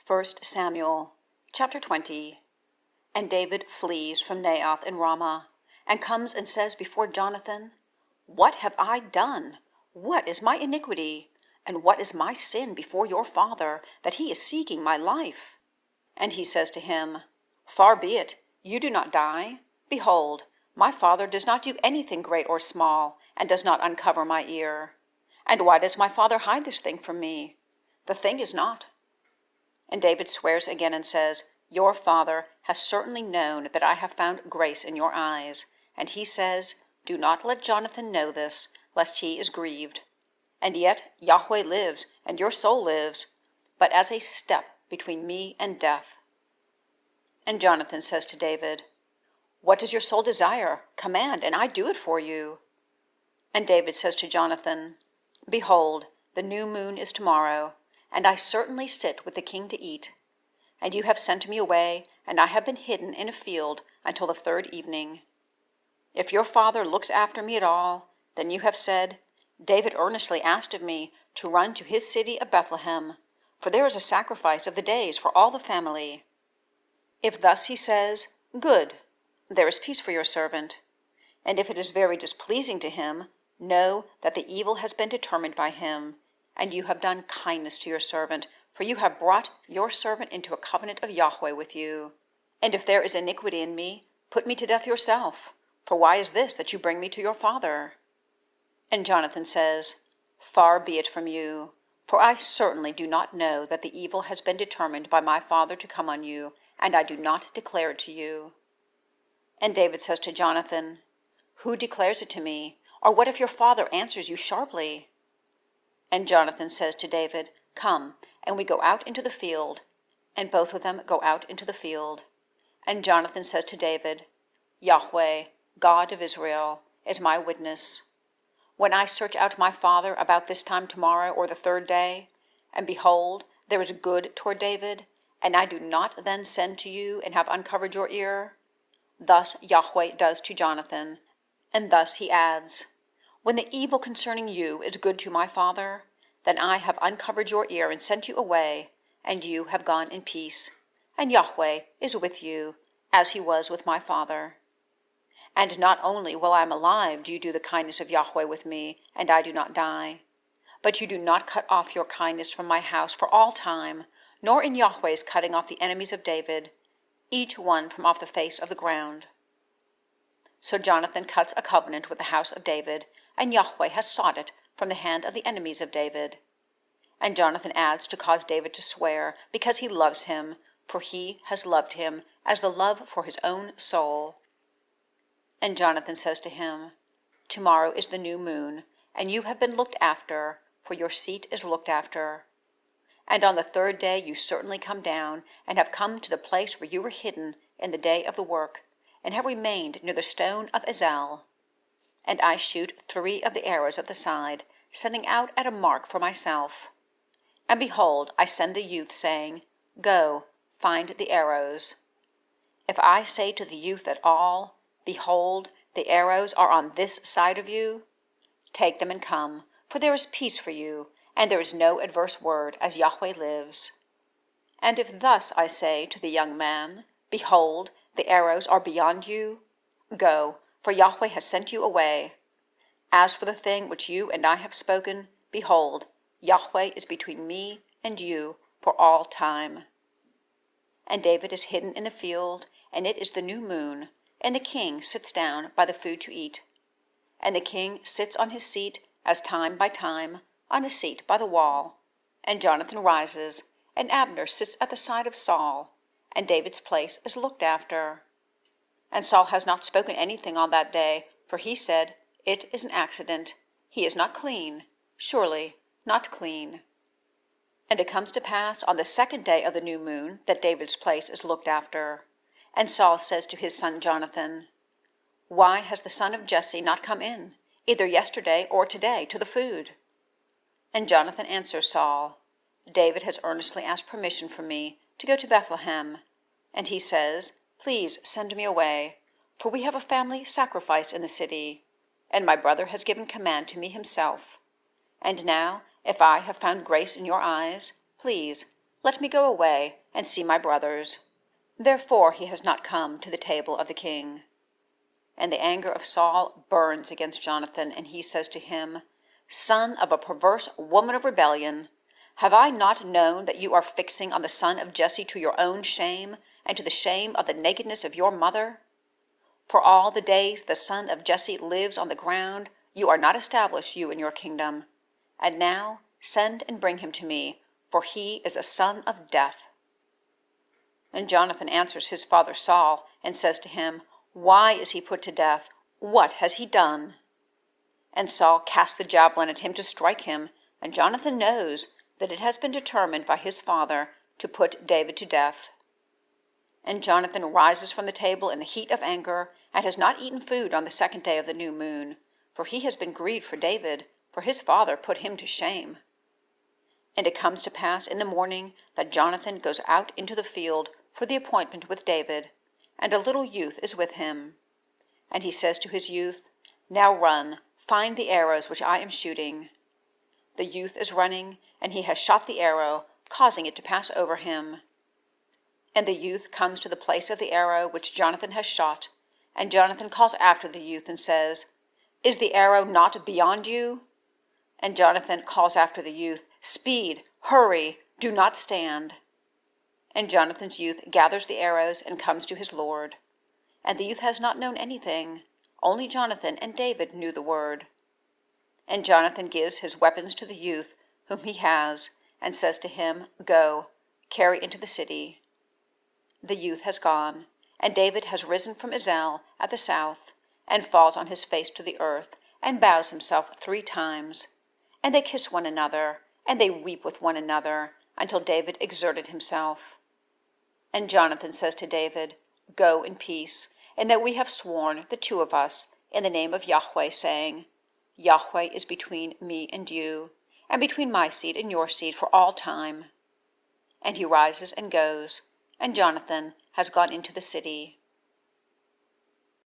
1 Samuel chapter 20. And David flees from Naioth in Ramah, and comes and says before Jonathan, What have I done? What is my iniquity? And what is my sin before your father, that he is seeking my life? And he says to him, Far be it, you do not die. Behold, my father does not do anything great or small, and does not uncover my ear. And why does my father hide this thing from me? The thing is not. And David swears again and says, Your father has certainly known that I have found grace in your eyes. And he says, Do not let Jonathan know this, lest he is grieved. And yet Yahweh lives, and your soul lives, but as a step between me and death. And Jonathan says to David, What does your soul desire? Command, and I do it for you. And David says to Jonathan, Behold, the new moon is tomorrow, and I certainly sit with the king to eat. And you have sent me away, and I have been hidden in a field until the third evening. If your father looks after me at all, then you have said, David earnestly asked of me to run to his city of Beth-Lehem, for there is a sacrifice of the days for all the family. If thus he says, Good, there is peace for your servant. And if it is very displeasing to him, know that the evil has been determined by him, and you have done kindness to your servant, for you have brought your servant into a covenant of Yahweh with you. And if there is iniquity in me, put me to death yourself, for why is this that you bring me to your father? And Jonathan says, Far be it from you, for I certainly do not know that the evil has been determined by my father to come on you, and I do not declare it to you. And David says to Jonathan, Who declares it to me? Or what if your father answers you sharply? And Jonathan says to David, Come, and we go out into the field. And both of them go out into the field. And Jonathan says to David, Yahweh, God of Israel, is my witness. When I search out my father about this time tomorrow or the third day, and behold, there is good toward David, and I do not then send to you and have uncovered your ear, thus Yahweh does to Jonathan. And thus he adds, When the evil concerning you is good to my father, then I have uncovered your ear and sent you away, and you have gone in peace. And Yahweh is with you, as he was with my father. And not only while I am alive do you do the kindness of Yahweh with me, and I do not die, but you do not cut off your kindness from my house for all time, nor in Yahweh's cutting off the enemies of David, each one from off the face of the ground. So Jonathan cuts a covenant with the house of David, and Yahweh has sought it from the hand of the enemies of David. And Jonathan adds to cause David to swear, because he loves him, for he has loved him as the love for his own soul. And Jonathan says to him, Tomorrow is the new moon, and you have been looked after, for your seat is looked after. And on the third day you certainly come down, and have come to the place where you were hidden in the day of the work, and have remained near the stone of Ezel. And I shoot 3 of the arrows at the side, setting out at a mark for myself. And behold, I send the youth, saying, Go, find the arrows. If I say to the youth at all, Behold, the arrows are on this side of you, take them and come, for there is peace for you, and there is no adverse word, as Yahweh lives. And if thus I say to the young man, Behold, the arrows are beyond you, go, for Yahweh has sent you away. As for the thing which you and I have spoken, behold, Yahweh is between me and you for all time. And David is hidden in the field, and it is the new moon, and the king sits down by the food to eat. And the king sits on his seat, as time by time, on a seat by the wall. And Jonathan rises, and Abner sits at the side of Saul, and David's place is looked after. And Saul has not spoken anything on that day, for he said, It is an accident. He is not clean, surely not clean. And it comes to pass on the second day of the new moon that David's place is looked after. And Saul says to his son Jonathan, Why has the son of Jesse not come in, either yesterday or today, to the food? And Jonathan answers Saul, David has earnestly asked permission from me to go to Beth-Lehem. And he says, Please send me away, for we have a family sacrifice in the city, and my brother has given command to me himself. And now, if I have found grace in your eyes, please Let me go away and see my brothers. Therefore he has not come to the table of the king. And the anger of Saul burns against Jonathan, and he says to him, Son of a perverse woman of rebellion, have I not known that you are fixing on the son of Jesse to your own shame, and to the shame of the nakedness of your mother? For all the days the son of Jesse lives on the ground, you are not established, you in your kingdom. And now send and bring him to me, for he is a son of death. And Jonathan answers his father Saul, and says to him, Why is he put to death? What has he done? And Saul cast the javelin at him to strike him, and Jonathan knows that it has been determined by his father to put David to death. And Jonathan rises from the table in the heat of anger, and has not eaten food on the second day of the new moon, for he has been grieved for David, for his father put him to shame. And it comes to pass in the morning that Jonathan goes out into the field for the appointment with David, and a little youth is with him. And he says to his youth, Now run, find the arrows which I am shooting. The youth is running, and he has shot the arrow, causing it to pass over him. And the youth comes to the place of the arrow which Jonathan has shot, and Jonathan calls after the youth and says, Is the arrow not beyond you? And Jonathan calls after the youth, Speed, hurry, do not stand. And Jonathan's youth gathers the arrows and comes to his lord. And the youth has not known anything, only Jonathan and David knew the word. And Jonathan gives his weapons to the youth whom he has, and says to him, Go, carry into the city. The youth has gone, and David has risen from Ezel at the south, and falls on his face to the earth, and bows himself 3 times. And they kiss one another, and they weep with one another, until David exerted himself. And Jonathan says to David, Go in peace, and that we have sworn, the 2 of us, in the name of Yahweh, saying, Yahweh is between me and you, and between my seed and your seed for all time. And he rises and goes, and Jonathan has gone into the city.